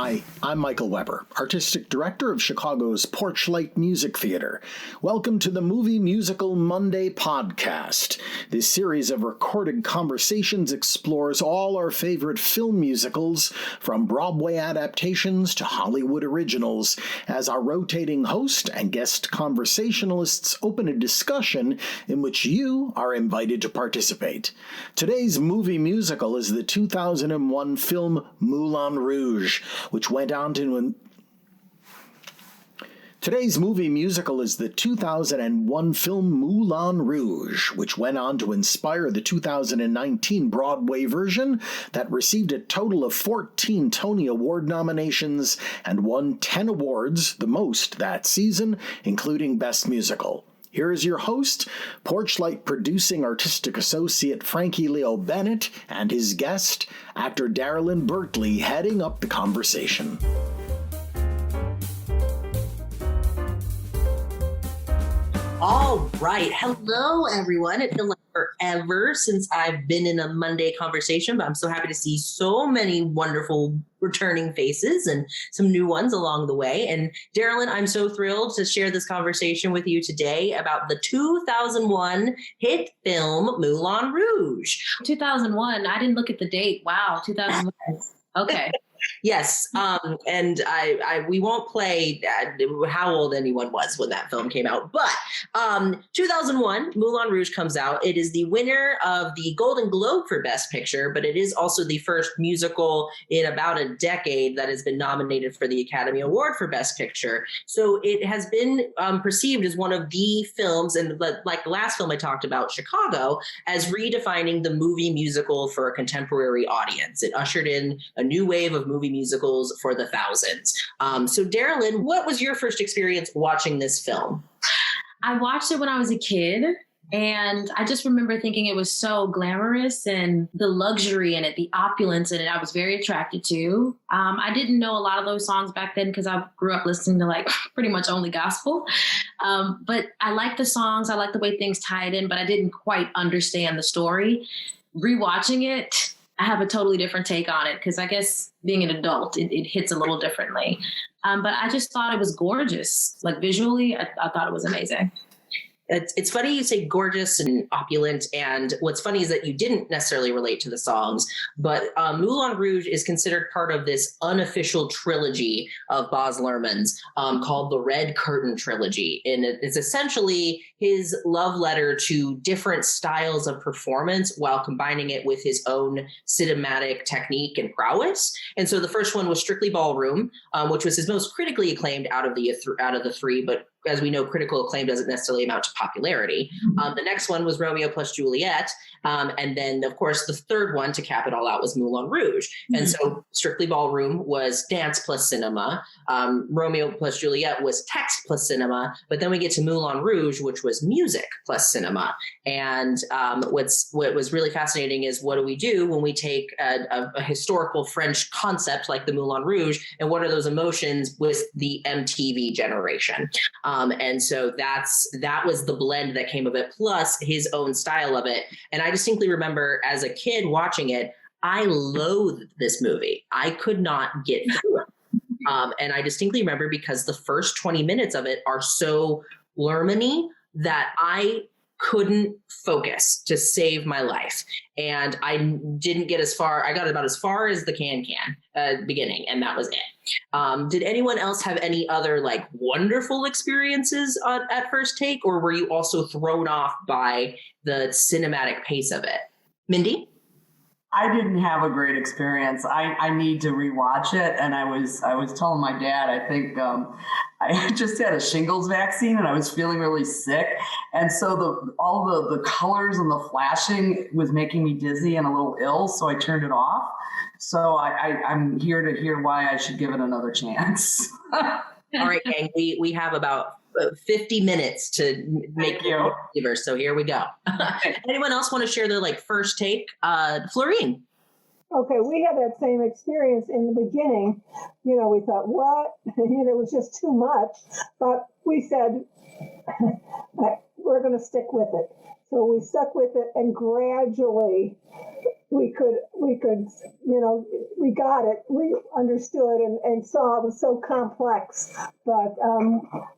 Hi, I'm Michael Weber, Artistic Director of Chicago's Porchlight Music Theater. Welcome to the Movie Musical Monday podcast. This series of recorded conversations explores all our favorite film musicals, from Broadway adaptations to Hollywood originals, as our rotating host and guest conversationalists open a discussion in which you are invited to participate. Today's movie musical is the 2001 film Moulin Rouge, which went on to... Today's movie musical is the 2001 film Moulin Rouge, which went on to inspire the 2019 Broadway version that received a total of 14 Tony Award nominations and won 10 awards, the most that season, including Best Musical. Here is your host, Porchlight Producing Artistic Associate Frankie Leo Bennett, and his guest, actor Darylyn Bertley, heading up the conversation. All right. Hello, everyone. It feels like forever since I've been in a Monday conversation, but I'm so happy to see so many wonderful returning faces and some new ones along the way. And Darylyn, I'm so thrilled to share this conversation with you today about the 2001 hit film Moulin Rouge. 2001. I didn't look at the date. Wow, 2001. Okay. Yes, and we won't play how old anyone was when that film came out, but 2001, Moulin Rouge comes out. It is the winner of the Golden Globe for Best Picture, but it is also the first musical in about a decade that has been nominated for the Academy Award for Best Picture. So it has been perceived as one of the films, and like the last film I talked about, Chicago, as redefining the movie musical for a contemporary audience. It ushered in a new wave of movie musicals for the thousands. So Darylyn, what was your first experience watching this film? I watched it when I was a kid, and I just remember thinking it was so glamorous, and the luxury in it, the opulence in it, I was very attracted to. I didn't know a lot of those songs back then because I grew up listening to like pretty much only gospel. But I liked the songs. I liked the way things tied in, but I didn't quite understand the story. Rewatching it, I have a totally different take on it because I guess being an adult, it hits a little differently. But I just thought it was gorgeous. Like visually, I thought it was amazing. It's funny you say gorgeous and opulent, and what's funny is that you didn't necessarily relate to the songs, but Moulin Rouge is considered part of this unofficial trilogy of Baz Luhrmann's called the Red Curtain Trilogy, and it's essentially his love letter to different styles of performance while combining it with his own cinematic technique and prowess. And so the first one was Strictly Ballroom, which was his most critically acclaimed out of the three, but as we know, critical acclaim doesn't necessarily amount to popularity. The next one was Romeo plus Juliet. And then, of course, the third one to cap it all out was Moulin Rouge. And so Strictly Ballroom was dance plus cinema. Romeo plus Juliet was text plus cinema. But then we get to Moulin Rouge, which was music plus cinema. And what was really fascinating is what do we do when we take a historical French concept like the Moulin Rouge, and what are those emotions with the MTV generation? And so that was the blend that came of it, plus his own style of it. And I distinctly remember as a kid watching it, I loathed this movie. I could not get through it. And I distinctly remember because the first 20 minutes of it are so Luhrmann-y that I couldn't focus to save my life. And I didn't get as far. I got about as far as the can beginning, and that was it. Did anyone else have any other like wonderful experiences at first take, or were you also thrown off by the cinematic pace of it? Mindy? I didn't have a great experience. I need to rewatch it. And I was telling my dad, I think I just had a shingles vaccine and I was feeling really sick. And so all the colors and the flashing was making me dizzy and a little ill. So I turned it off. So I'm here to hear why I should give it another chance. All right, gang, we have about 50 minutes to make you believers. So here we go. Anyone else want to share their first take? Florine. Okay, we had that same experience in the beginning. We thought, what? It was just too much. But we said, we're going to stick with it. So we stuck with it, and gradually we could, we got it. We understood and saw it was so complex. But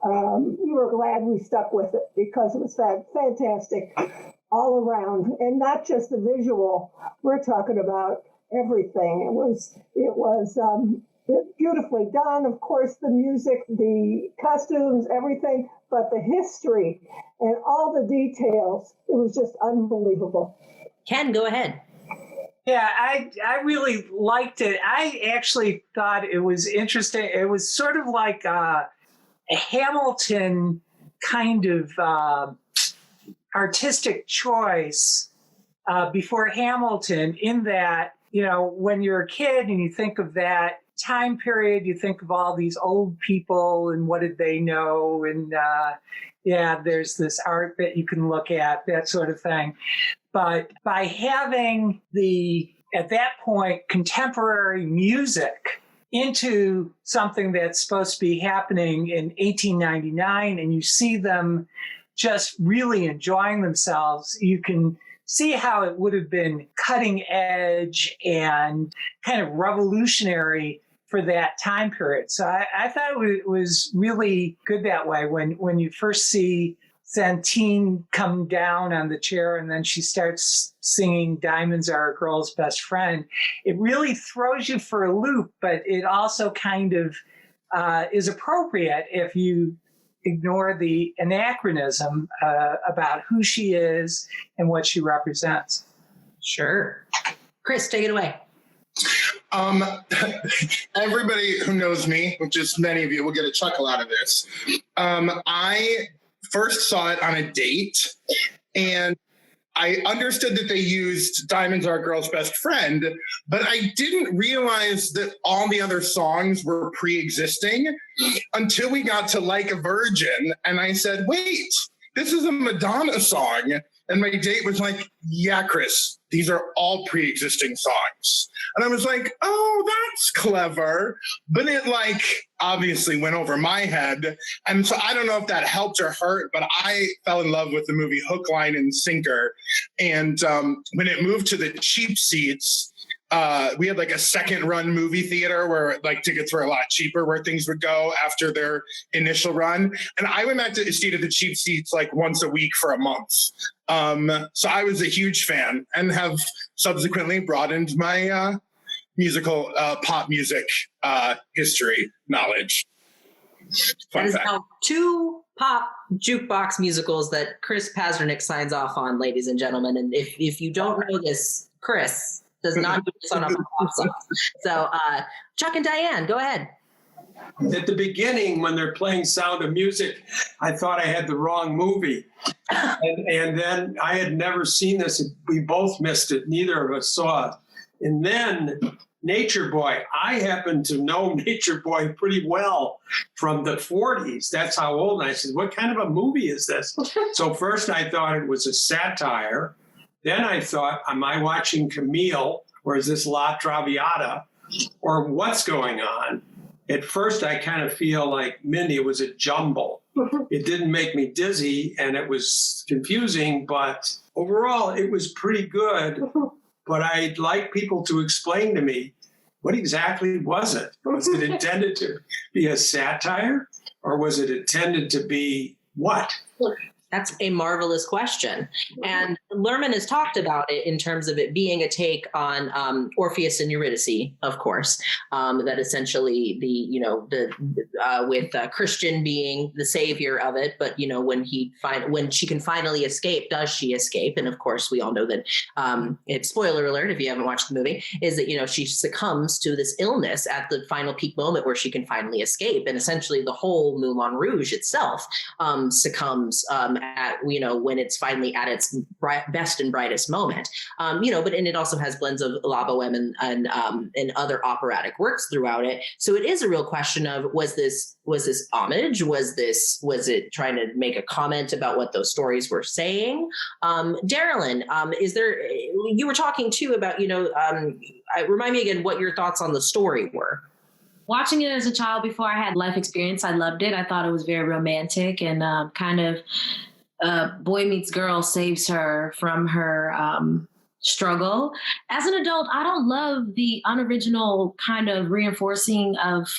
we were glad we stuck with it because it was fantastic all around, and not just the visual. We're talking about everything. It was beautifully done. Of course, the music, the costumes, everything, but the history and all the details, it was just unbelievable. Ken, go ahead. Yeah, I really liked it. I actually thought it was interesting. It was sort of like a Hamilton kind of artistic choice before Hamilton, in that, when you're a kid and you think of that time period, you think of all these old people and what did they know, and there's this art that you can look at, that sort of thing. But by having at that point, contemporary music into something that's supposed to be happening in 1899, and you see them just really enjoying themselves, you can see how it would have been cutting edge and kind of revolutionary for that time period. So I thought it was really good that way. When you first see Santine come down on the chair and then she starts singing Diamonds Are a Girl's Best Friend, it really throws you for a loop, but it also kind of is appropriate if you ignore the anachronism about who she is and what she represents. Sure. Chris, take it away. Everybody who knows me, which is many of you, will get a chuckle out of this. I first saw it on a date, and I understood that they used Diamonds Are a Girl's Best Friend, but I didn't realize that all the other songs were pre-existing until we got to Like a Virgin. And I said, wait, this is a Madonna song. And my date was like, yeah, Chris, these are all pre-existing songs. And I was like, oh, that's clever. But it obviously went over my head. And so I don't know if that helped or hurt, but I fell in love with the movie Hook, Line, and Sinker. And when it moved to the cheap seats, we had a second run movie theater where tickets were a lot cheaper, where things would go after their initial run. And I went back to a seat at the cheap seats once a week for a month. So I was a huge fan and have subsequently broadened my musical pop music history knowledge. That is now 2 pop jukebox musicals that Chris Pasternak signs off on, ladies and gentlemen. And if you don't know this, Chris does not do this on a pop song. So Chuck and Diane, go ahead. At the beginning, when they're playing Sound of Music, I thought I had the wrong movie. And then I had never seen this. We both missed it. Neither of us saw it. And then Nature Boy. I happen to know Nature Boy pretty well from the 40s. That's how old. And I said, what kind of a movie is this? So first I thought it was a satire. Then I thought, am I watching Camille, or is this La Traviata, or what's going on? At first, I kind of feel like, Mindy, it was a jumble. It didn't make me dizzy, and it was confusing, but overall, it was pretty good. But I'd like people to explain to me, what exactly was it? Was it intended to be a satire, or was it intended to be what? That's a marvelous question. And Luhrmann has talked about it in terms of it being a take on Orpheus and Eurydice, of course, that essentially with Christian being the savior of it. But, when she can finally escape, does she escape? And of course, we all know that it's spoiler alert if you haven't watched the movie, is that, she succumbs to this illness at the final peak moment where she can finally escape. And essentially the whole Moulin Rouge itself succumbs at when it's finally at its best and brightest moment, but and it also has blends of La Boheme and other operatic works throughout it. So it is a real question of was this homage? Was it trying to make a comment about what those stories were saying? Darylyn, you were talking too about remind me again what your thoughts on the story were. Watching it as a child before I had life experience, I loved it. I thought it was very romantic and boy meets girl saves her from her struggle. As an adult, I don't love the unoriginal kind of reinforcing of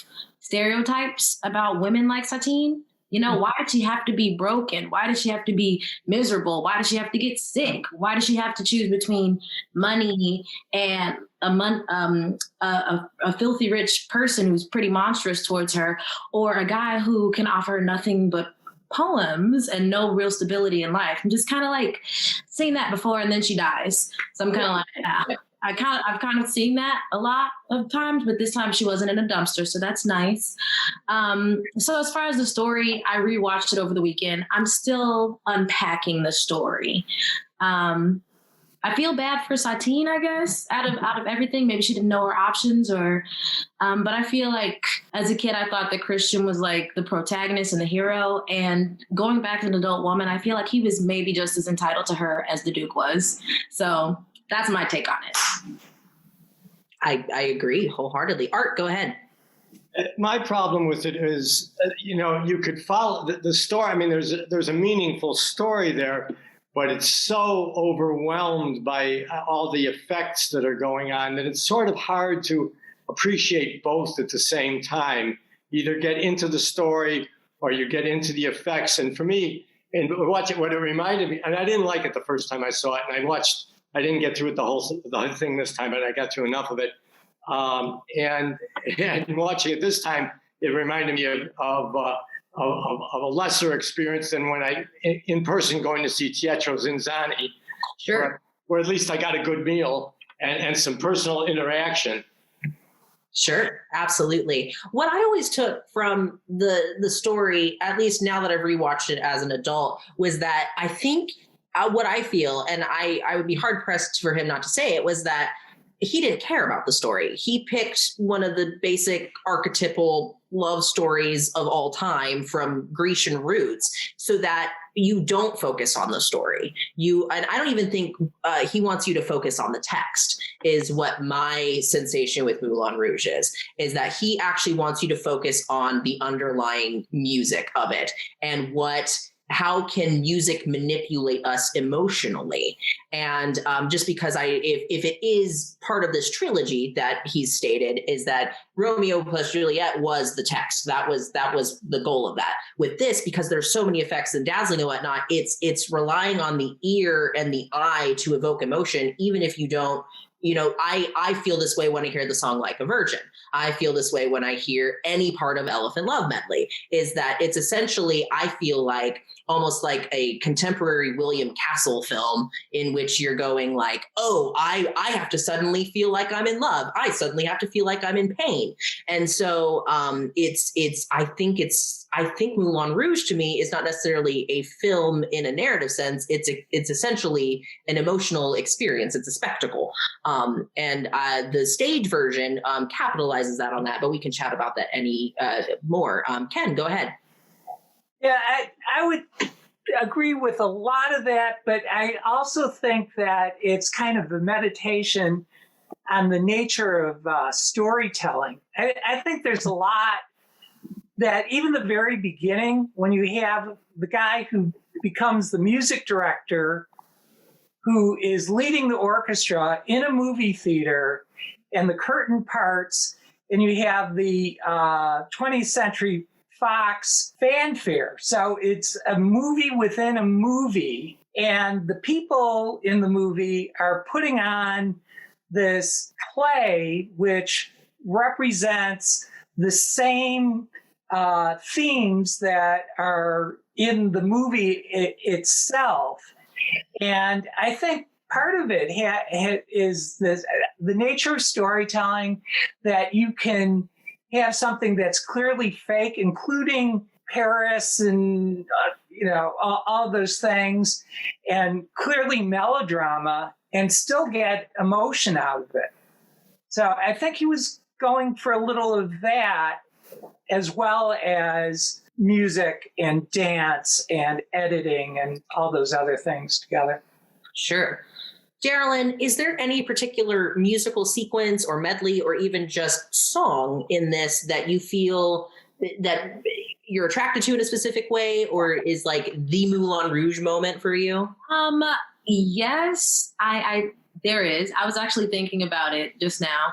stereotypes about women like Satine. You know, why did she have to be broken? Why does she have to be miserable? Why does she have to get sick? Why does she have to choose between money and a filthy rich person who's pretty monstrous towards her, or a guy who can offer nothing but poems and no real stability in life? I'm just kind of like seeing that before, and then she dies. So I'm kind of like, I've kind of seen that a lot of times, but this time she wasn't in a dumpster, so that's nice. So as far as the story, I rewatched it over the weekend. I'm still unpacking the story. I feel bad for Satine, I guess, out of everything. Maybe she didn't know her options, or but I feel like as a kid, I thought that Christian was like the protagonist and the hero. And going back to an adult woman, I feel like he was maybe just as entitled to her as the Duke was. So that's my take on it. I agree wholeheartedly. Art, go ahead. My problem with it is, you could follow the story. I mean, there's a meaningful story there, but it's so overwhelmed by all the effects that are going on that it's sort of hard to appreciate both at the same time. Either get into the story or you get into the effects. And for me, and watch it, what it reminded me, and I didn't like it the first time I saw it, and I didn't get through it the whole thing this time, but I got through enough of it. And watching it this time, it reminded me of a lesser experience than when I, in person, going to see Pietro Zinzanni. Sure. Where at least I got a good meal and some personal interaction. Sure, absolutely. What I always took from the story, at least now that I've rewatched it as an adult, was that I think what I feel, and I would be hard pressed for him not to say it, was that he didn't care about the story. He picked one of the basic archetypal love stories of all time from Grecian roots so that you don't focus on the story. And I don't even think he wants you to focus on the text, is what my sensation with Moulin Rouge is that he actually wants you to focus on the underlying music of it and how can music manipulate us emotionally? And just because if it is part of this trilogy that he's stated, is that Romeo plus Juliet was the text. That was the goal of that. With this, because there's so many effects and dazzling and whatnot, it's relying on the ear and the eye to evoke emotion, even if you don't. I feel this way when I hear the song Like a Virgin. I feel this way when I hear any part of Elephant Love Medley, is that it's essentially, I feel like, almost like a contemporary William Castle film in which you're going like, oh, I have to suddenly feel like I'm in love. I suddenly have to feel like I'm in pain. And so I think Moulin Rouge to me is not necessarily a film in a narrative sense. It's essentially an emotional experience. It's a spectacle. And the stage version capitalizes that on that, but we can chat about that any more. Ken, go ahead. Yeah, I would agree with a lot of that, but I also think that it's kind of a meditation on the nature of storytelling. I think there's a lot that even the very beginning, when you have the guy who becomes the music director, who is leading the orchestra in a movie theater, and the curtain parts, and you have the 20th Century Fox fanfare. So it's a movie within a movie, and the people in the movie are putting on this play which represents the same themes that are in the movie itself. And I think part of it is the nature of storytelling, that you can have something that's clearly fake, including Paris and all those things, and clearly melodrama, and still get emotion out of it. So I think he was going for a little of that, as well as music and dance and editing and all those other things together. Sure. Geraldine, is there any particular musical sequence or medley or even just song in this that you feel that you're attracted to in a specific way, or is like the Moulin Rouge moment for you? Yes, I There is. I was actually thinking about it just now.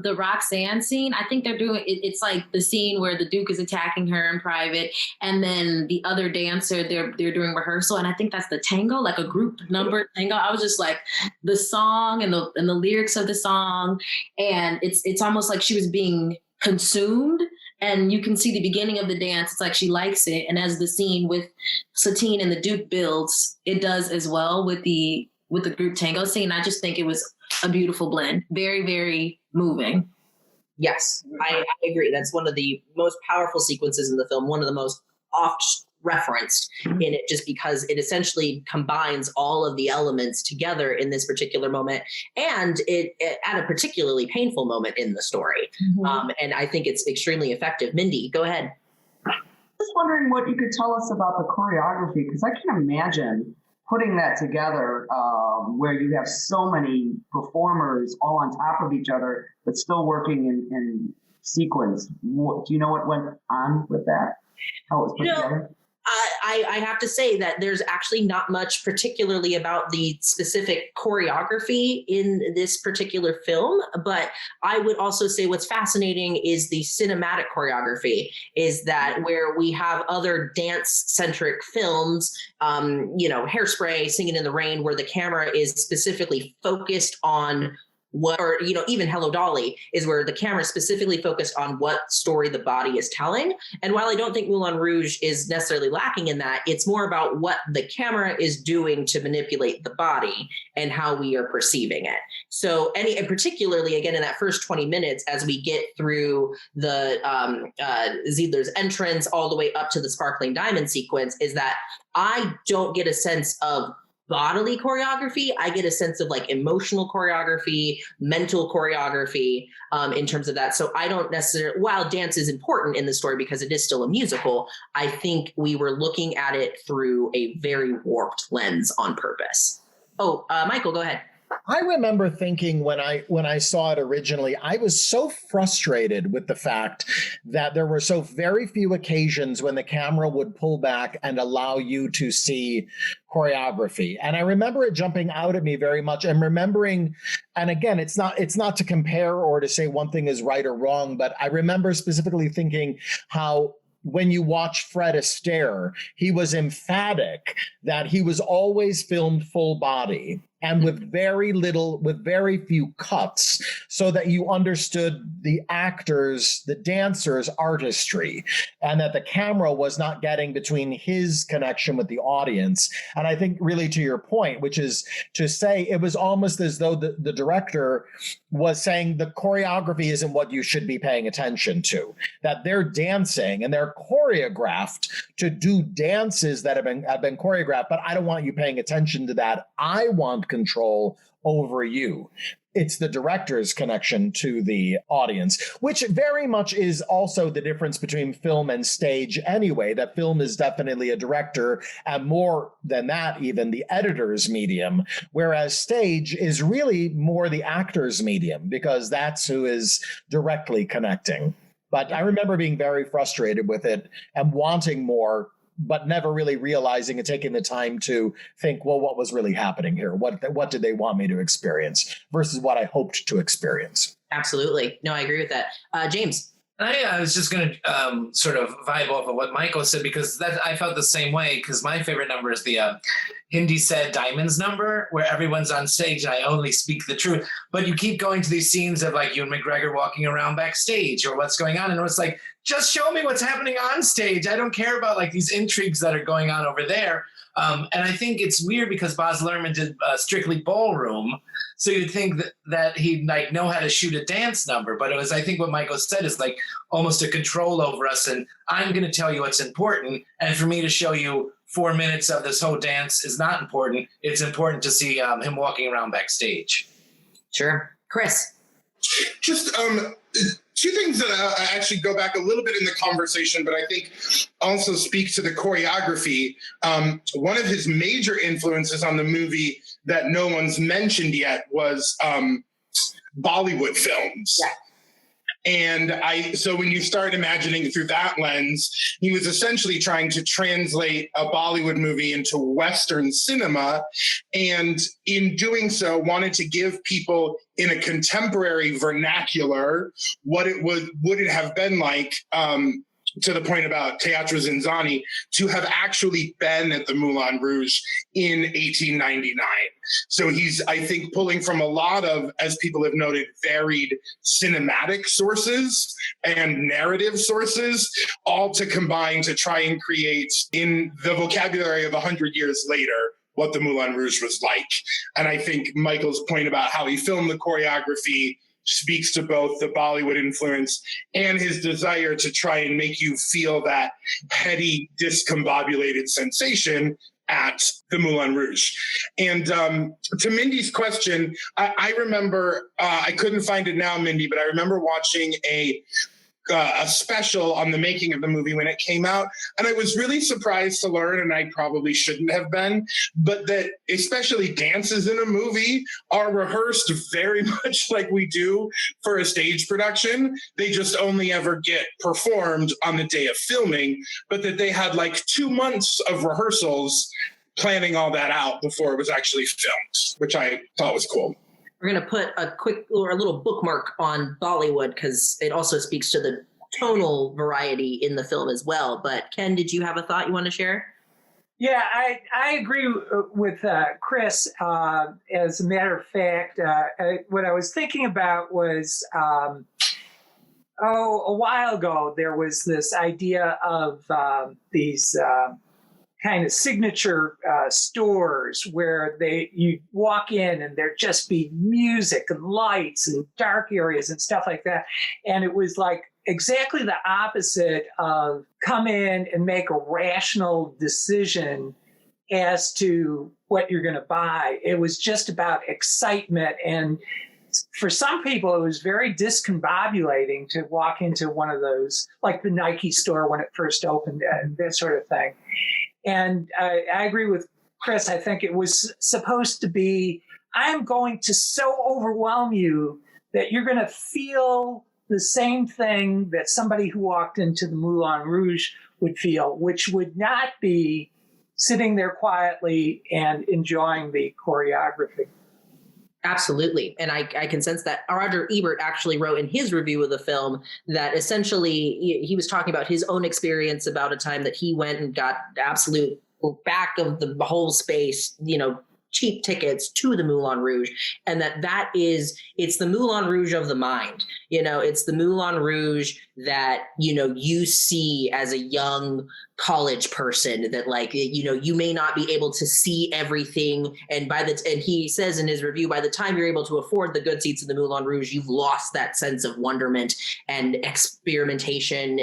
The Roxanne scene, I think they're doing it's like the scene where the Duke is attacking her in private, and then the other dancer, they're doing rehearsal, and I think that's the tango, like a group number tango. I was just like, the song and the lyrics of the song, and it's almost like she was being consumed. And you can see the beginning of the dance. It's like she likes it. And as the scene with Satine and the Duke builds, it does as well with the group tango scene. I just think it was a beautiful blend. Very, very moving. Yes, I agree. That's one of the most powerful sequences in the film. One of the most oft referenced in it, just because it essentially combines all of the elements together in this particular moment, and it at a particularly painful moment in the story. And I think it's extremely effective. Mindy, go ahead. Just wondering what you could tell us about the choreography, because I can imagine putting that together where you have so many performers all on top of each other, but still working in sequence. Do you know what went on with that? How it was put together? I have to say that there's actually not much particularly about the specific choreography in this particular film, but I would also say what's fascinating is the cinematic choreography, is that where we have other dance-centric films, Hairspray, Singing in the Rain, where the camera is specifically focused on even Hello Dolly is where the camera is specifically focused on what story the body is telling. And while I don't think Moulin Rouge is necessarily lacking in that, it's more about what the camera is doing to manipulate the body and how we are perceiving it. So and particularly, again, in that first 20 minutes, as we get through the Ziedler's entrance all the way up to the Sparkling Diamond sequence, is that I don't get a sense of bodily choreography. I get a sense of like emotional choreography, mental choreography in terms of that. So I don't necessarily, while dance is important in the story because it is still a musical, I think we were looking at it through a very warped lens on purpose. Oh, Michael, go ahead. I remember thinking when I saw it originally, I was so frustrated with the fact that there were so very few occasions when the camera would pull back and allow you to see choreography. And I remember it jumping out at me very much, and remembering, and again, it's not to compare or to say one thing is right or wrong, but I remember specifically thinking how when you watch Fred Astaire, he was emphatic that he was always filmed full body and with very few cuts, so that you understood the actors, the dancers' artistry, and that the camera was not getting between his connection with the audience. And I think really to your point, which is to say it was almost as though the director was saying the choreography isn't what you should be paying attention to, that they're dancing and they're choreographed to do dances that have been choreographed, but I don't want you paying attention to that. I want control over you. It's the director's connection to the audience, which very much is also the difference between film and stage anyway, that film is definitely a director and more than that, even the editor's medium, whereas stage is really more the actor's medium because that's who is directly connecting. But I remember being very frustrated with it and wanting more, but never really realizing and taking the time to think, well, what was really happening here? What did they want me to experience versus what I hoped to experience? Absolutely. No, I agree with that. James. I was just going to sort of vibe off of what Michael said, because I felt the same way, because my favorite number is the Hindi said Diamonds number, where everyone's on stage and I only speak the truth. But you keep going to these scenes of like Ewan McGregor walking around backstage or what's going on. And it's like, just show me what's happening on stage. I don't care about like these intrigues that are going on over there. And I think it's weird because Baz Luhrmann did Strictly Ballroom. So you'd think that he'd like know how to shoot a dance number, but it was, I think what Michael said is like almost a control over us. And I'm going to tell you what's important. And for me to show you 4 minutes of this whole dance is not important. It's important to see him walking around backstage. Sure. Chris. Just two things that I actually go back a little bit in the conversation, but I think also speak to the choreography. One of his major influences on the movie that no one's mentioned yet was Bollywood films. And so when you start imagining it through that lens, he was essentially trying to translate a Bollywood movie into Western cinema. And in doing so, wanted to give people in a contemporary vernacular what would it have been like, to the point about Teatro Zinzani, to have actually been at the Moulin Rouge in 1899. So he's, I think, pulling from a lot of, as people have noted, varied cinematic sources and narrative sources, all to combine to try and create, in the vocabulary of 100 years later, what the Moulin Rouge was like. And I think Michael's point about how he filmed the choreography speaks to both the Bollywood influence and his desire to try and make you feel that heady, discombobulated sensation at the Moulin Rouge. And to Mindy's question, I remember, I couldn't find it now, Mindy, but I remember watching a special on the making of the movie when it came out. And I was really surprised to learn, and I probably shouldn't have been, but that especially dances in a movie are rehearsed very much like we do for a stage production. They just only ever get performed on the day of filming, but that they had like 2 months of rehearsals planning all that out before it was actually filmed, which I thought was cool. We're going to put a quick or a little bookmark on Bollywood because it also speaks to the tonal variety in the film as well. But Ken, did you have a thought you want to share? Yeah, I agree with Chris. As a matter of fact, what I was thinking about was, a while ago, there was this idea of these kind of signature stores where you walk in and there'd just be music and lights and dark areas and stuff like that. And it was like exactly the opposite of come in and make a rational decision as to what you're going to buy. It was just about excitement. And for some people, it was very discombobulating to walk into one of those, like the Nike store when it first opened and that sort of thing. And I agree with Chris. I think it was supposed to be, I'm going to so overwhelm you that you're going to feel the same thing that somebody who walked into the Moulin Rouge would feel, which would not be sitting there quietly and enjoying the choreography. Absolutely. And I can sense that. Roger Ebert actually wrote in his review of the film that essentially he was talking about his own experience about a time that he went and got absolute back of the whole space, cheap tickets to the Moulin Rouge, and it's the Moulin Rouge of the mind. It's the Moulin Rouge that, you see as a young college person that you may not be able to see everything. And he says in his review, by the time you're able to afford the good seats in the Moulin Rouge, you've lost that sense of wonderment and experimentation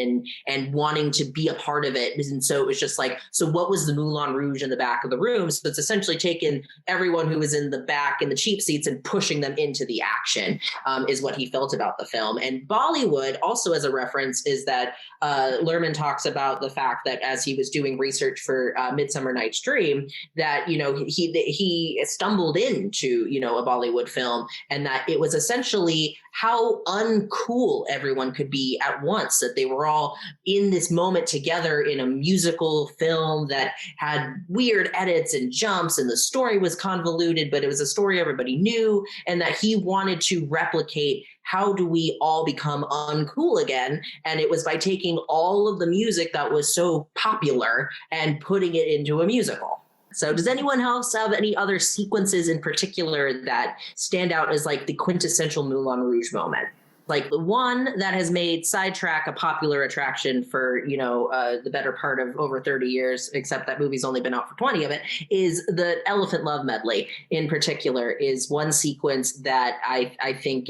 and wanting to be a part of it. And so it was just like, so what was the Moulin Rouge in the back of the room? So it's essentially taken everyone who was in the back in the cheap seats and pushing them into the action, is what he felt about the film. And Bollywood, also as a reference, is that Luhrmann talks about the fact that as he was doing research for Midsummer Night's Dream, that he stumbled into a Bollywood film, and that it was essentially how uncool everyone could be at once, that they were all in this moment together in a musical film that had weird edits and jumps, and the story was convoluted, but it was a story everybody knew, and that he wanted to replicate how do we all become uncool again? And it was by taking all of the music that was so popular and putting it into a musical. So does anyone else have any other sequences in particular that stand out as like the quintessential Moulin Rouge moment? Like the one that has made Sidetrack a popular attraction for, the better part of over 30 years, except that movie's only been out for 20 of it, is the Elephant Love Medley in particular is one sequence that I think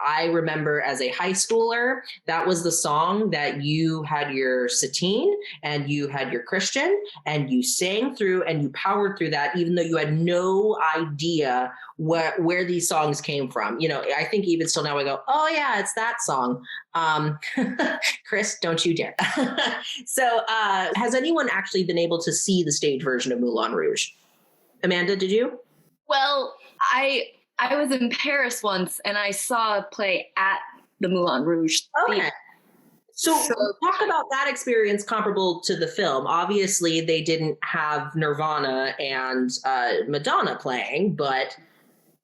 I remember as a high schooler, that was the song that you had your Satine and you had your Christian and you sang through and you powered through that, even though you had no idea where these songs came from. I think even still now I go, oh yeah, it's that song. Chris, don't you dare. So has anyone actually been able to see the stage version of Moulin Rouge? Amanda, did you? Well, I was in Paris once and I saw a play at the Moulin Rouge theme. Okay. So talk about that experience comparable to the film. Obviously, they didn't have Nirvana and Madonna playing, but...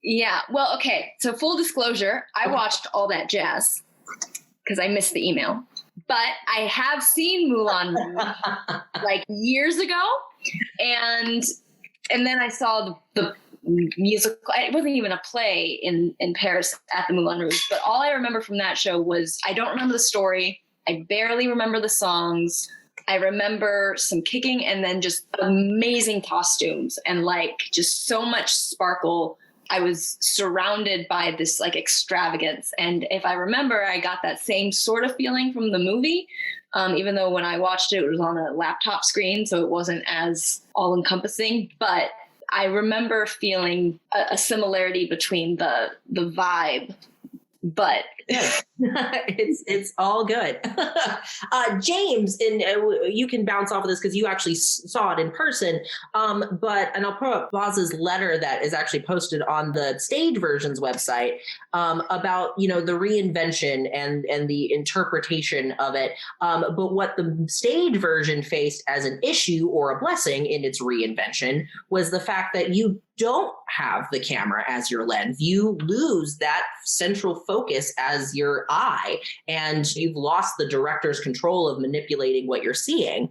Yeah, well, okay. So full disclosure, I watched All That Jazz because I missed the email. But I have seen Moulin Rouge like years ago. And then I saw the musical. It wasn't even a play in Paris at the Moulin Rouge. But all I remember from that show was I don't remember the story. I barely remember the songs. I remember some kicking and then just amazing costumes and like just so much sparkle. I was surrounded by this like extravagance. And if I remember, I got that same sort of feeling from the movie, even though when I watched it, it was on a laptop screen, so it wasn't as all encompassing. But I remember feeling a similarity between the vibe. But it's all good. James, and you can bounce off of this because you actually saw it in person. And I'll put up Boz's letter that is actually posted on the stage version's website about the reinvention and the interpretation of it. But what the stage version faced as an issue or a blessing in its reinvention was the fact that you don't have the camera as your lens. You lose that central focus as your eye, and you've lost the director's control of manipulating what you're seeing.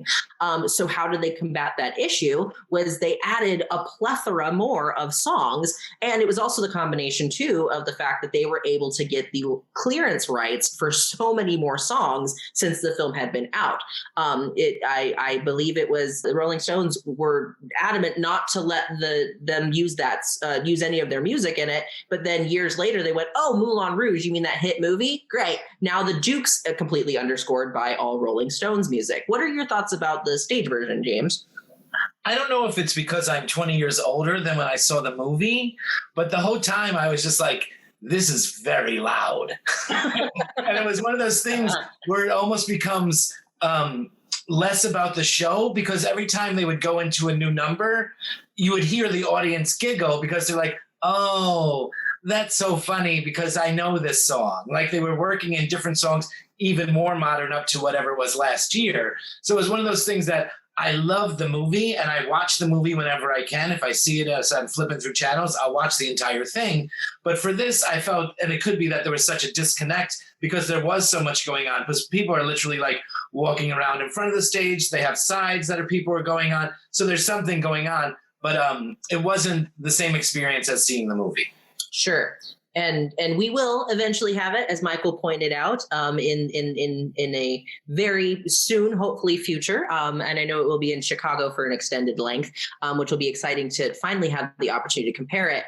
So how did they combat that issue? Was they added a plethora more of songs, and it was also the combination too of the fact that they were able to get the clearance rights for so many more songs since the film had been out. I believe it was the Rolling Stones were adamant not to let them use any of their music in it, but then years later they went, oh, Moulin Rouge, you mean that hit movie? Great. Now the Duke's completely underscored by all Rolling Stones music. What are your thoughts about the stage version, James? I don't know if it's because I'm 20 years older than when I saw the movie, but the whole time I was just like, this is very loud. And it was one of those things where it almost becomes less about the show, because every time they would go into a new number, you would hear the audience giggle because they're like, oh, that's so funny because I know this song. Like they were working in different songs, even more modern up to whatever it was last year. So it was one of those things that I love the movie and I watch the movie whenever I can. If I see it as I'm flipping through channels, I'll watch the entire thing. But for this, I felt, and it could be that there was such a disconnect because there was so much going on, because people are literally like walking around in front of the stage. They have sides that people are going on. So there's something going on, but it wasn't the same experience as seeing the movie. Sure. And we will eventually have it, as Michael pointed out, in a very soon, hopefully future. And I know it will be in Chicago for an extended length, which will be exciting to finally have the opportunity to compare it.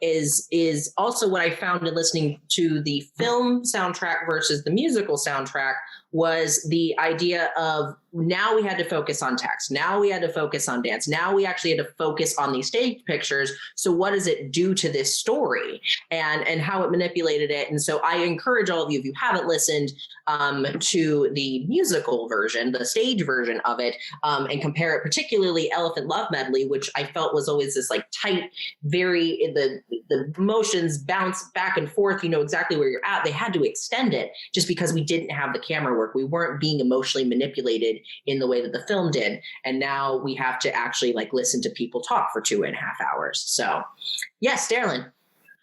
Is also what I found in listening to the film soundtrack versus the musical soundtrack was the idea of now we had to focus on text. Now we had to focus on dance. Now we actually had to focus on these stage pictures. So what does it do to this story and how it manipulated it? And so I encourage all of you, if you haven't listened to the musical version, the stage version of it, and compare it, particularly Elephant Love Medley, which I felt was always this like tight, very, the emotions bounce back and forth, you know exactly where you're at. They had to extend it just because we didn't have the camera work. We weren't being emotionally manipulated in the way that the film did. And now we have to actually like listen to people talk for 2.5 hours. So yes, Sterling.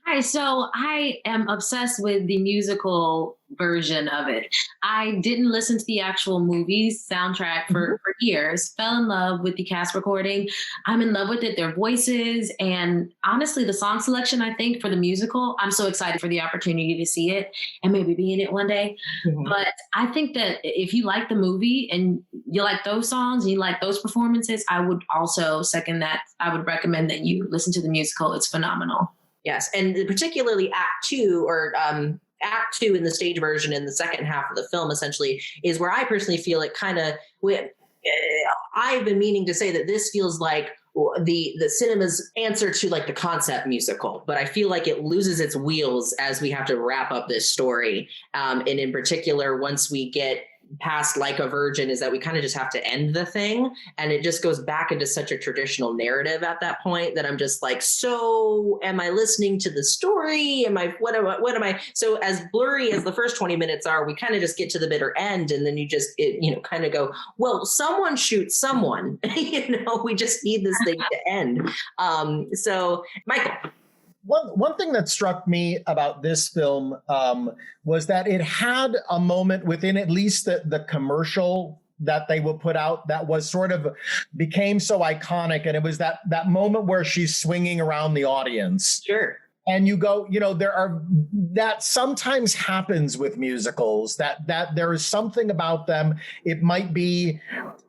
Hi, so I am obsessed with the musical version of it. I didn't listen to the actual movie's soundtrack for years, fell in love with the cast recording. I'm in love with it, their voices, and honestly, the song selection, I think, for the musical, I'm so excited for the opportunity to see it and maybe be in it one day. Mm-hmm. But I think that if you like the movie and you like those songs and you like those performances, I would also second that. I would recommend that you listen to the musical. It's phenomenal. Yes, and particularly Act 2 or Act 2 in the stage version in the second half of the film essentially is where I personally feel it kind of, I've been meaning to say that this feels like the cinema's answer to like the concept musical, but I feel like it loses its wheels as we have to wrap up this story. And in particular, once we get past Like a Virgin is that we kind of just have to end the thing. And it just goes back into such a traditional narrative at that point that I'm just like, so am I listening to the story? What am I? So as blurry as the first 20 minutes are, we kind of just get to the bitter end. And then you just, kind of go, well, someone shoots someone, we just need this thing to end. So Michael. One thing that struck me about this film was that it had a moment within at least the commercial that they would put out that was sort of became so iconic. And it was that moment where she's swinging around the audience. Sure. And you go, that sometimes happens with musicals, that there is something about them. It might be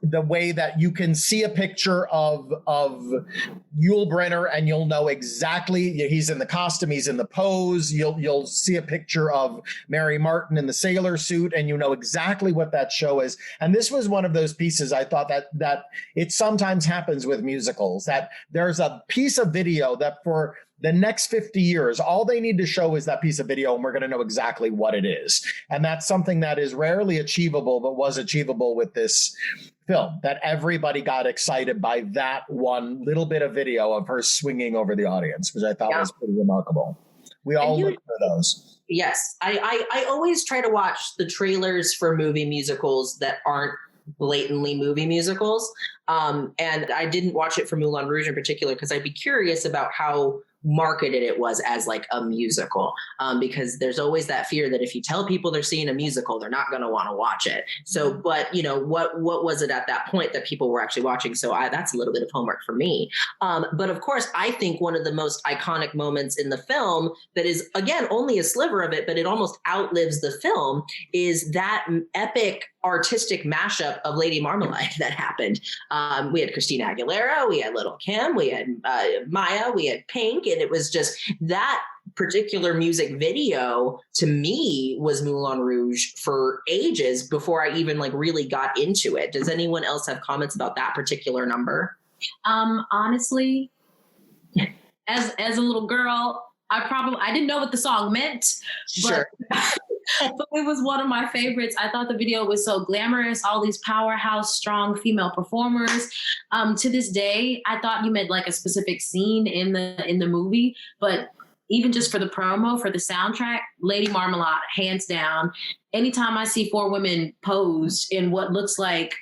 the way that you can see a picture of Yul Brynner and you'll know exactly, he's in the costume, he's in the pose. You'll see a picture of Mary Martin in the sailor suit and you know exactly what that show is. And this was one of those pieces I thought that it sometimes happens with musicals, that there's a piece of video that for the next 50 years, all they need to show is that piece of video and we're going to know exactly what it is. And that's something that is rarely achievable, but was achievable with this film, that everybody got excited by that one little bit of video of her swinging over the audience, which I thought was pretty remarkable. We all look for those. Yes. I always try to watch the trailers for movie musicals that aren't blatantly movie musicals. And I didn't watch it for Moulin Rouge in particular because I'd be curious about how marketed it was as like a musical, because there's always that fear that if you tell people they're seeing a musical, they're not going to want to watch it. So, but what was it at that point that people were actually watching? So that's a little bit of homework for me. But of course, I think one of the most iconic moments in the film that is, again, only a sliver of it, but it almost outlives the film, is that epic artistic mashup of Lady Marmalade that happened. We had Christina Aguilera, we had Little Kim, we had Maya, we had Pink, and it was just that particular music video to me was Moulin Rouge for ages before I even really got into it. Does anyone else have comments about that particular number? Honestly, as a little girl, I didn't know what the song meant. Sure. But it was one of my favorites. I thought the video was so glamorous, all these powerhouse, strong female performers. To this day, I thought you meant like a specific scene in the movie, but even just for the promo, for the soundtrack, Lady Marmalade, hands down. Anytime I see four women posed in what looks like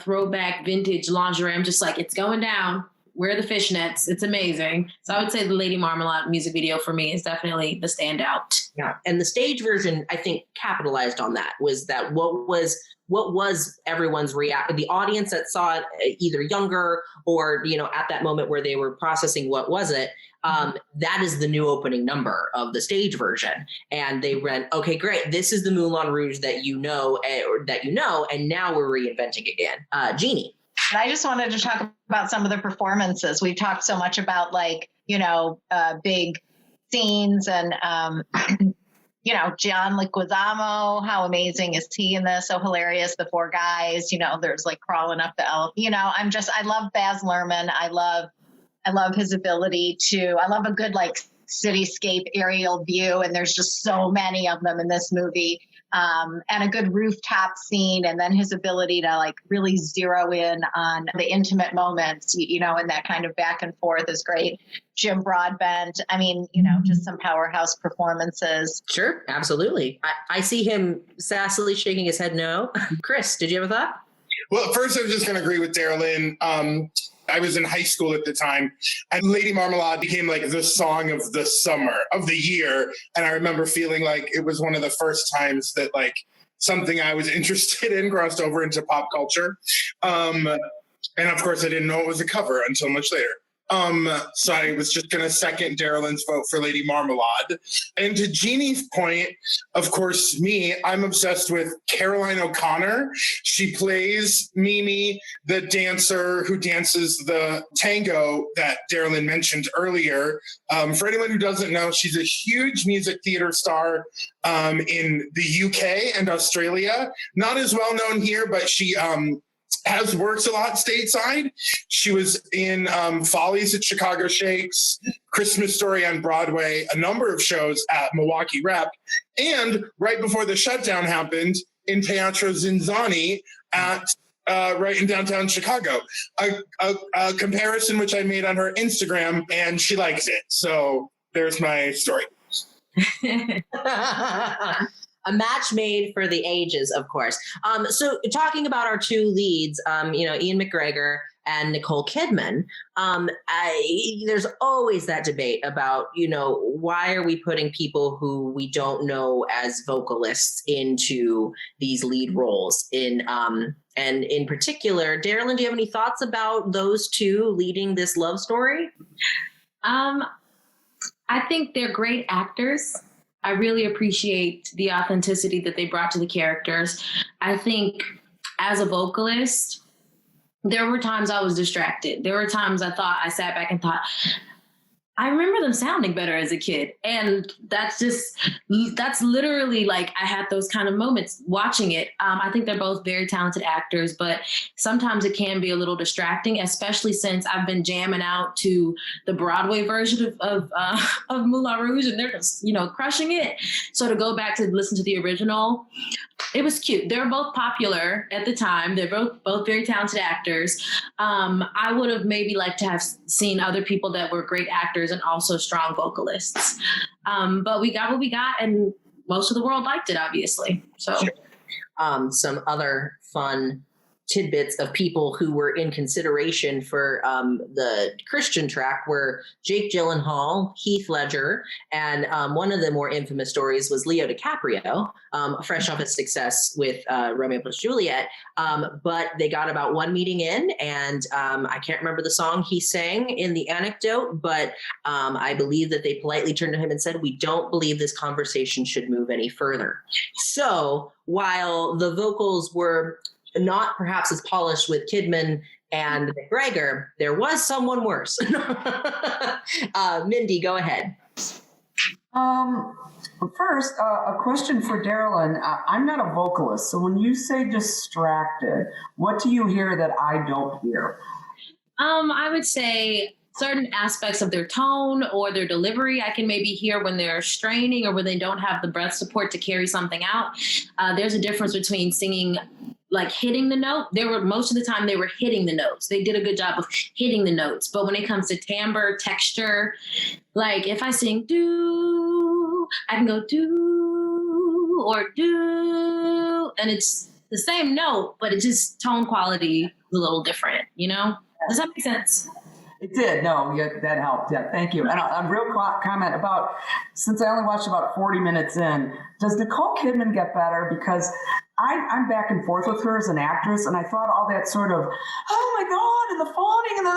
throwback vintage lingerie, I'm just like, it's going down. Wear the fishnets. It's amazing. So I would say the Lady Marmalade music video for me is definitely the standout. Yeah. And the stage version, I think, capitalized on that. Was that what was everyone's reaction? The audience that saw it either younger or, at that moment where they were processing what was it, that is the new opening number of the stage version. And they went, okay, great. This is the Moulin Rouge that you know, and now we're reinventing again. Jeannie. And I just wanted to talk about some of the performances. We've talked so much about big scenes and, John Leguizamo, how amazing is he in this? So hilarious. The four guys, there's crawling up the elf, I love Baz Luhrmann. I love his ability I love a good cityscape aerial view. And there's just so many of them in this movie. And a good rooftop scene, and then his ability to really zero in on the intimate moments, and that kind of back and forth is great. Jim Broadbent, just some powerhouse performances. Sure, absolutely. I see him sassily shaking his head no. Chris, did you have a thought? Well, first I was just going to agree with Darylyn. I was in high school at the time, and Lady Marmalade became the song of the summer, of the year. And I remember feeling like it was one of the first times that something I was interested in crossed over into pop culture. And of course I didn't know it was a cover until much later. So I was just going to second Darylyn's vote for Lady Marmalade. And to Jeannie's point, of course, I'm obsessed with Caroline O'Connor. She plays Mimi, the dancer who dances the tango that Darylyn mentioned earlier. For anyone who doesn't know, she's a huge music theater star in the UK and Australia. Not as well known here, but she has worked a lot stateside. She was in Follies at Chicago Shakes, Christmas Story on Broadway, a number of shows at Milwaukee Rep. And right before the shutdown happened, in Teatro Zinzani at right in downtown Chicago. A comparison which I made on her Instagram, and she likes it. So there's my story. A match made for the ages, of course. So talking about our two leads, Ian McGregor and Nicole Kidman, there's always that debate about, why are we putting people who we don't know as vocalists into these lead roles and in particular, Darylyn, do you have any thoughts about those two leading this love story? I think they're great actors. I really appreciate the authenticity that they brought to the characters. I think as a vocalist, there were times I was distracted. There were times I sat back and thought, I remember them sounding better as a kid. And that's literally like, I had those kind of moments watching it. I think they're both very talented actors, but sometimes it can be a little distracting, especially since I've been jamming out to the Broadway version of Moulin Rouge, and they're just, crushing it. So to go back to listen to the original, it was cute. They were both popular at the time. They're both very talented actors. I would have maybe liked to have seen other people that were great actors and also strong vocalists. But we got what we got, and most of the world liked it, obviously. So, some other fun tidbits of people who were in consideration for the Christian track were Jake Gyllenhaal, Heath Ledger, and one of the more infamous stories was Leo DiCaprio, fresh off his success with Romeo plus Juliet. But they got about one meeting in, and I can't remember the song he sang in the anecdote, but I believe that they politely turned to him and said, "We don't believe this conversation should move any further." So while the vocals were not perhaps as polished with Kidman and McGregor, there was someone worse. Mindy, go ahead. First, a question for Darylyn. I'm not a vocalist, so when you say distracted, what do you hear that I don't hear? I would say certain aspects of their tone or their delivery, I can maybe hear when they're straining or when they don't have the breath support to carry something out. There's a difference between singing like hitting the note. Most of the time they were hitting the notes. They did a good job of hitting the notes. But when it comes to timbre, texture, like if I sing do, I can go do or do, and it's the same note, but it's just tone quality is a little different, Does that make sense? It did. No, yeah, that helped. Yeah, thank you. And a real comment about, since I only watched about 40 minutes in, does Nicole Kidman get better? Because I'm back and forth with her as an actress, and I thought all that sort of, oh my God, and the phoning and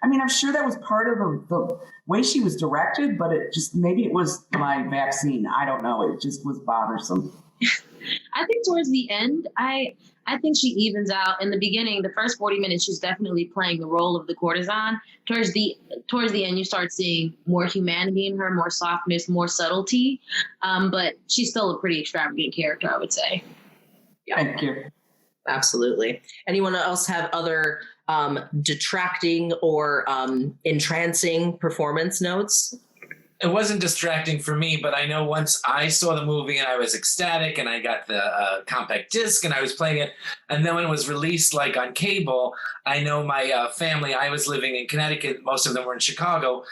I mean, I'm sure that was part of the way she was directed, but maybe it was my vaccine. I don't know. It just was bothersome. I think towards the end, I think she evens out. In the beginning, the first 40 minutes, she's definitely playing the role of the courtesan. Towards the end, you start seeing more humanity in her, more softness, more subtlety. But she's still a pretty extravagant character, I would say. Yeah. Thank you. Absolutely. Anyone else have other detracting or entrancing performance notes? It wasn't distracting for me, but I know once I saw the movie and I was ecstatic and I got the compact disc and I was playing it. And then when it was released like on cable, I know my family, I was living in Connecticut. Most of them were in Chicago.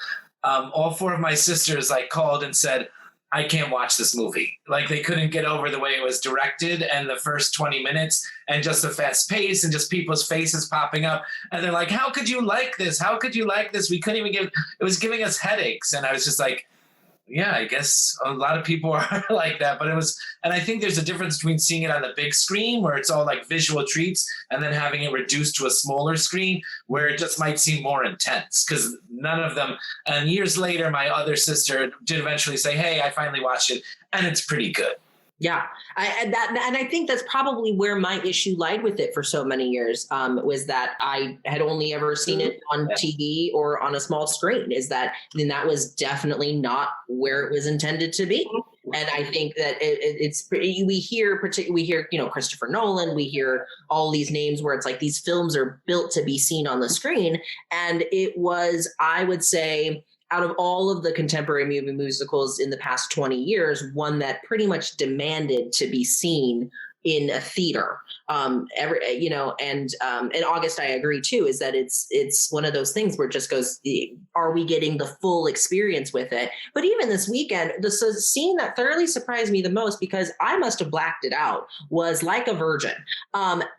All four of my sisters called and said, I can't watch this movie. Like they couldn't get over the way it was directed and the first 20 minutes and just the fast pace and just people's faces popping up. And they're like, how could you like this? How could you like this? We couldn't even it was giving us headaches. And I was just like, yeah, I guess a lot of people are like that, but and I think there's a difference between seeing it on the big screen where it's all like visual treats and then having it reduced to a smaller screen where it just might seem more intense because none of them. And years later, my other sister did eventually say, hey, I finally watched it and it's pretty good. Yeah, and I think that's probably where my issue lied with it for so many years, was that I had only ever seen it on TV or on a small screen. And that was definitely not where it was intended to be. And I think that we hear Christopher Nolan, we hear all these names where it's like these films are built to be seen on the screen, and it was, I would say, out of all of the contemporary movie musicals in the past 20 years, one that pretty much demanded to be seen in a theater. And August, I agree too, is that it's one of those things where it just goes, are we getting the full experience with it? But even this weekend, the scene that thoroughly surprised me the most, because I must have blacked it out, was Like a Virgin.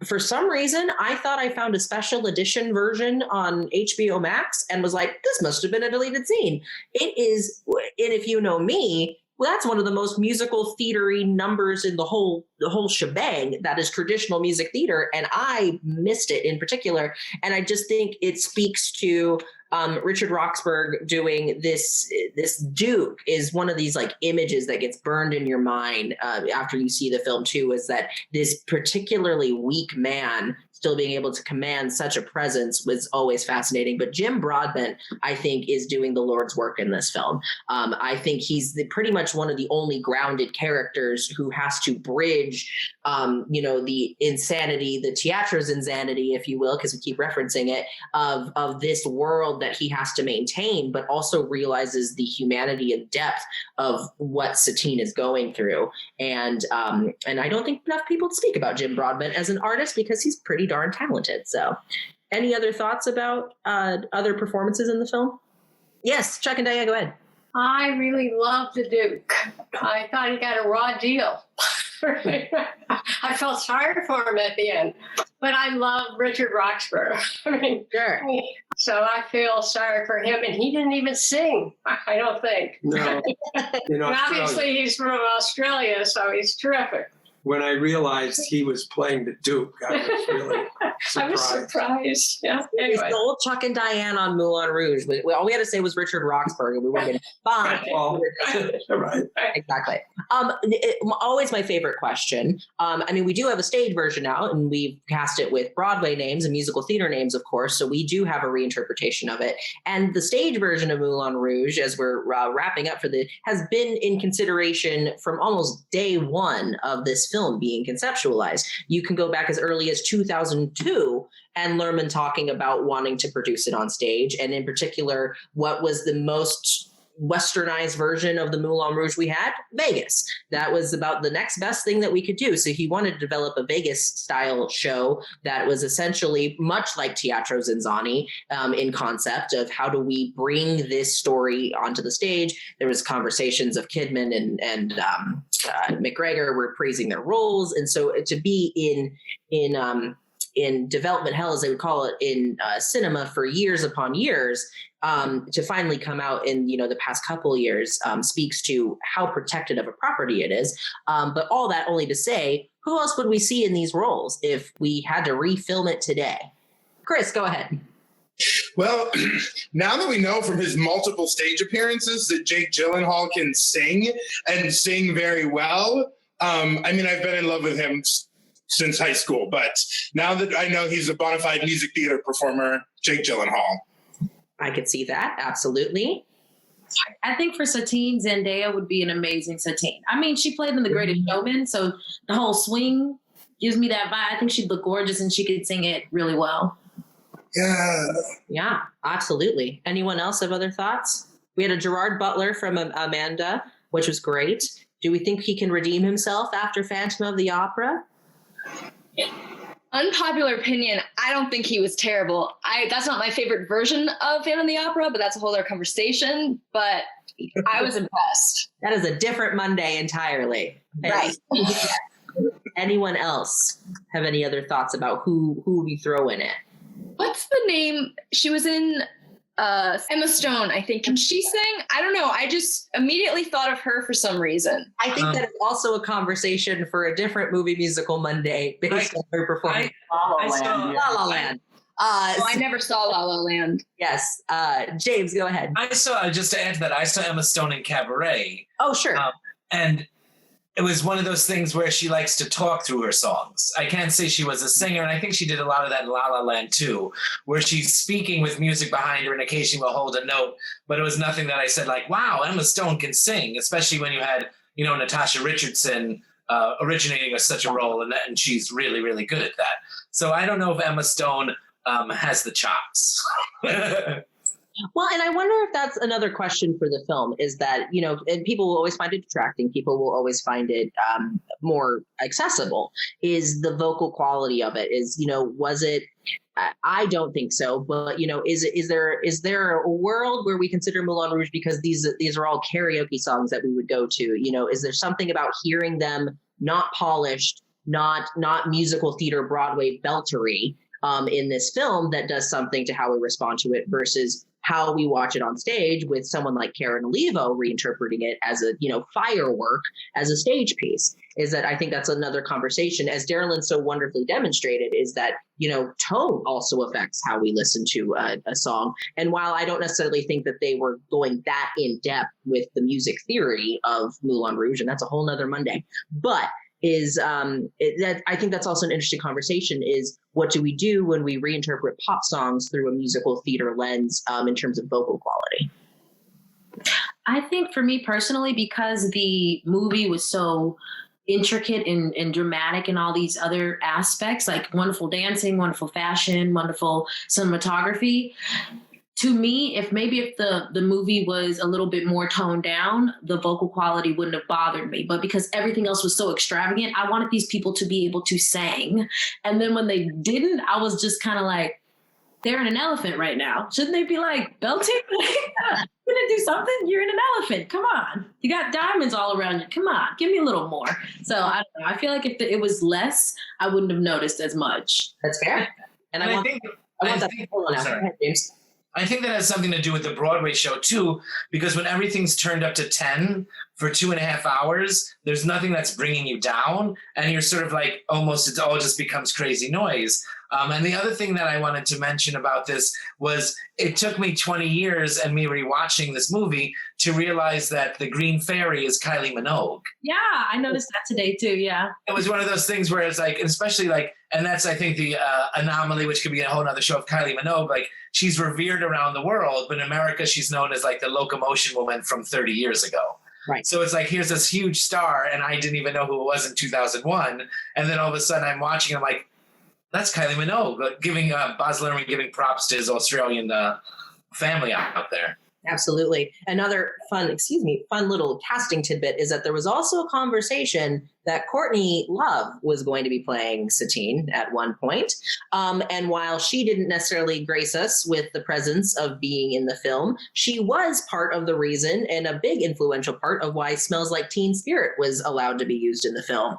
For some reason, I thought I found a special edition version on HBO Max and was like, this must have been a deleted scene. It is, and if you know me, well, that's one of the most musical theatery numbers in the whole shebang. That is traditional music theater, and I missed it in particular. And I just think it speaks to Richard Roxburgh doing this. This Duke is one of these like images that gets burned in your mind after you see the film too. Is that this particularly weak man still being able to command such a presence was always fascinating. But Jim Broadbent, I think, is doing the Lord's work in this film. I think he's pretty much one of the only grounded characters who has to bridge, the insanity, the Teatro's insanity, if you will, because we keep referencing it, of this world that he has to maintain, but also realizes the humanity and depth of what Satine is going through. And I don't think enough people speak about Jim Broadbent as an artist because he's pretty darn talented. So any other thoughts about other performances in the film? Yes, Chuck and Diane, go ahead. I really loved the Duke. I thought he got a raw deal. I felt sorry for him at the end, but I love Richard Roxburgh. Sure. So I feel sorry for him, and he didn't even sing, I don't think. No. And obviously he's from Australia, so he's terrific. When I realized he was playing the Duke, I was really surprised. I was surprised. Yeah. Anyway. Anyway. The old Chuck and Diane on Moulin Rouge. All we had to say was Richard Roxburgh, and we were getting fine. Well, right. Exactly. Always my favorite question. We do have a stage version now, and we've cast it with Broadway names and musical theater names, of course. So we do have a reinterpretation of it. And the stage version of Moulin Rouge, as we're wrapping up has been in consideration from almost day one of this film being conceptualized. You can go back as early as 2002 and Lerman talking about wanting to produce it on stage. And in particular, what was the most westernized version of the Moulin Rouge we had? Vegas. That was about the next best thing that we could do. So he wanted to develop a Vegas style show that was essentially much like Teatro Zinzanni in concept of how do we bring this story onto the stage. There was conversations of Kidman and McGregor were praising their roles. And so to be in development hell, as they would call it in cinema, for years upon years, to finally come out in the past couple of years speaks to how protected of a property it is. But all that only to say, who else would we see in these roles if we had to refilm it today? Chris, go ahead. Well, now that we know from his multiple stage appearances that Jake Gyllenhaal can sing and sing very well, I've been in love with him since high school. But now that I know he's a bona fide music theater performer, Jake Gyllenhaal. I could see that. Absolutely. I think for Satine, Zendaya would be an amazing Satine. She played in The Greatest Showman, so the whole swing gives me that vibe. I think she'd look gorgeous and she could sing it really well. Yeah, absolutely. Anyone else have other thoughts? We had a Gerard Butler from Amanda, which was great. Do we think he can redeem himself after Phantom of the Opera? Unpopular opinion, I don't think he was terrible. That's not my favorite version of Phantom of the Opera, but that's a whole other conversation. But I was impressed. That is a different Monday entirely. Right. Anyone else have any other thoughts about who we throw in it? What's the name? She was in Emma Stone, I think. Can she sing? I don't know. I just immediately thought of her for some reason. I think that is also a conversation for a different movie musical Monday based on her performance. La La Land. I never saw La La Land. Yes. James, go ahead. Just to add to that, I saw Emma Stone in Cabaret. Oh, sure. And it was one of those things where she likes to talk through her songs. I can't say she was a singer, and I think she did a lot of that in La La Land too, where she's speaking with music behind her and occasionally will hold a note, but it was nothing that I said like, wow, Emma Stone can sing, especially when you had, Natasha Richardson originating as such a role, and she's really, really good at that. So I don't know if Emma Stone has the chops. Well, and I wonder if that's another question for the film is that, and people will always find it detracting. People will always find it more accessible. Is the vocal quality of it was it? I don't think so. But, is there a world where we consider Moulin Rouge, because these are all karaoke songs that we would go to, is there something about hearing them not polished, not musical theater Broadway beltery in this film that does something to how we respond to it versus how we watch it on stage with someone like Karen Olivo reinterpreting it as a, firework, as a stage piece? Is that I think that's another conversation, as Darylyn so wonderfully demonstrated, is that, tone also affects how we listen to a song. And while I don't necessarily think that they were going that in depth with the music theory of Moulin Rouge, and that's a whole nother Monday, but I think that's also an interesting conversation is what do we do when we reinterpret pop songs through a musical theater lens in terms of vocal quality? I think for me personally, because the movie was so intricate and dramatic in all these other aspects, like wonderful dancing, wonderful fashion, wonderful cinematography, to me, if the movie was a little bit more toned down, the vocal quality wouldn't have bothered me. But because everything else was so extravagant, I wanted these people to be able to sing. And then when they didn't, I was just kind of like, they're in an elephant right now. Shouldn't they be like belting? You're gonna do something? You're in an elephant. Come on. You got diamonds all around you. Come on, give me a little more. So I don't know. I feel like if it was less, I wouldn't have noticed as much. That's fair. And I want that. Hold on now. Go ahead, James. I think that has something to do with the Broadway show too, because when everything's turned up to 10 for 2.5 hours, there's nothing that's bringing you down, and you're sort of like almost it all just becomes crazy noise. And the other thing that I wanted to mention about this was it took me 20 years and me rewatching this movie to realize that the Green Fairy is Kylie Minogue. Yeah, I noticed that today too. Yeah, it was one of those things where it's like, especially like, and that's I think the anomaly, which could be a whole other show of Kylie Minogue. Like she's revered around the world, but in America she's known as like the locomotion woman from 30 years ago. Right. So it's like, here's this huge star, and I didn't even know who it was in 2001. And then all of a sudden I'm watching, I'm like, that's Kylie Minogue, giving Baz Luhrmann giving props to his Australian family out there. Absolutely. Another fun little casting tidbit is that there was also a conversation that Courtney Love was going to be playing Satine at one point. And while she didn't necessarily grace us with the presence of being in the film, she was part of the reason and a big influential part of why Smells Like Teen Spirit was allowed to be used in the film.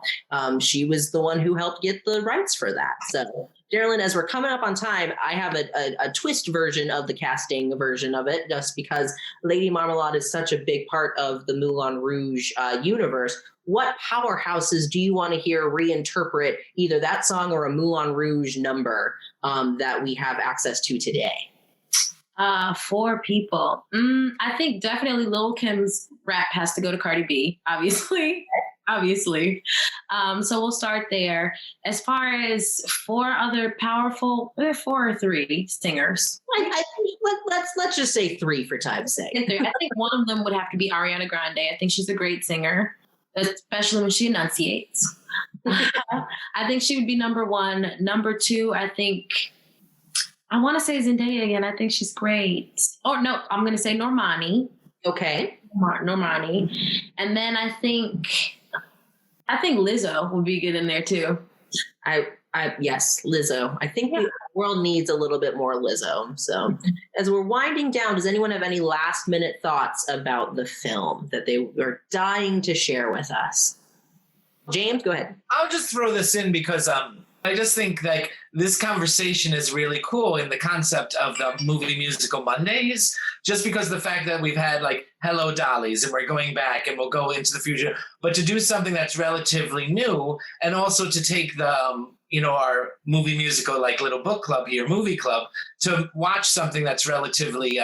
She was the one who helped get the rights for that. So Darylyn, as we're coming up on time, I have a twist version of the casting version of it, just because Lady Marmalade is such a big part of the Moulin Rouge universe. What powerhouses do you want to hear reinterpret either that song or a Moulin Rouge number that we have access to today? 4 people. I think definitely Lil' Kim's rap has to go to Cardi B, obviously. So we'll start there. As far as 4 other powerful, 4 or 3 singers. I think let's just say 3 for time's sake. I think one of them would have to be Ariana Grande. I think she's a great singer, especially when she enunciates. I think she would be number 1. Number 2, I want to say Zendaya again. I think she's great. Oh no, I'm going to say Normani. Okay. Normani. And then I think Lizzo would be good in there too. Yes, Lizzo. I think the world needs a little bit more Lizzo. So as we're winding down, does anyone have any last minute thoughts about the film that they are dying to share with us? James, go ahead. I'll just throw this in because I just think like this conversation is really cool in the concept of the movie musical Mondays, just because the fact that we've had like Hello Dollies and we're going back and we'll go into the future, but to do something that's relatively new and also to take the, our movie musical, like Little Book Club here, Movie Club, to watch something that's relatively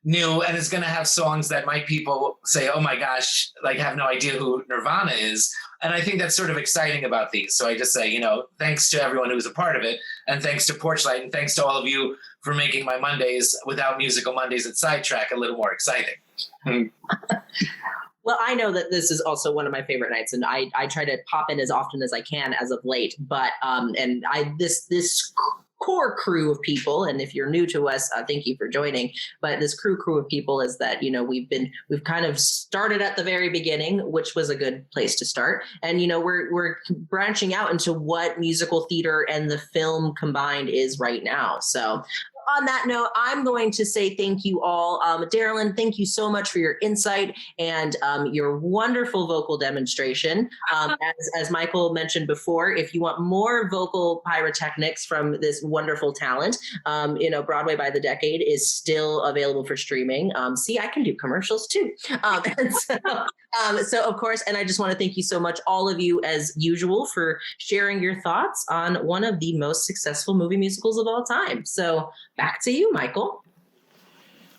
new and is going to have songs that might people say, oh my gosh, like have no idea who Nirvana is. And I think that's sort of exciting about these. So I just say, thanks to everyone who's a part of it. And thanks to Porchlight. And thanks to all of you for making my Mondays without musical Mondays at Sidetrack a little more exciting. Well, I know that this is also one of my favorite nights, and I try to pop in as often as I can as of late. But this core crew of people, and if you're new to us, thank you for joining. But this crew of people is that, you know, we've kind of started at the very beginning, which was a good place to start. And, you know, we're branching out into what musical theater and the film combined is right now. So on that note, I'm going to say thank you all. Darylyn, thank you so much for your insight and your wonderful vocal demonstration. As Michael mentioned before, if you want more vocal pyrotechnics from this wonderful talent, you know, Broadway by the Decade is still available for streaming. See, I can do commercials too. So of course, and I just want to thank you so much, all of you, as usual, for sharing your thoughts on one of the most successful movie musicals of all time. So back to you, Michael.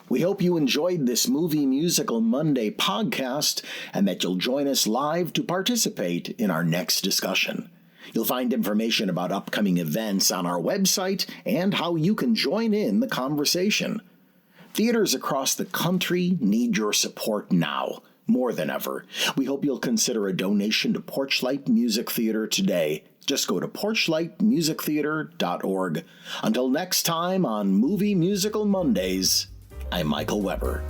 We hope you enjoyed this Movie Musical Monday podcast and that you'll join us live to participate in our next discussion. You'll find information about upcoming events on our website and how you can join in the conversation. Theaters across the country need your support now, more than ever. We hope you'll consider a donation to Porchlight Music Theater today. Just go to porchlightmusictheater.org. Until next time on Movie Musical Mondays, I'm Michael Weber.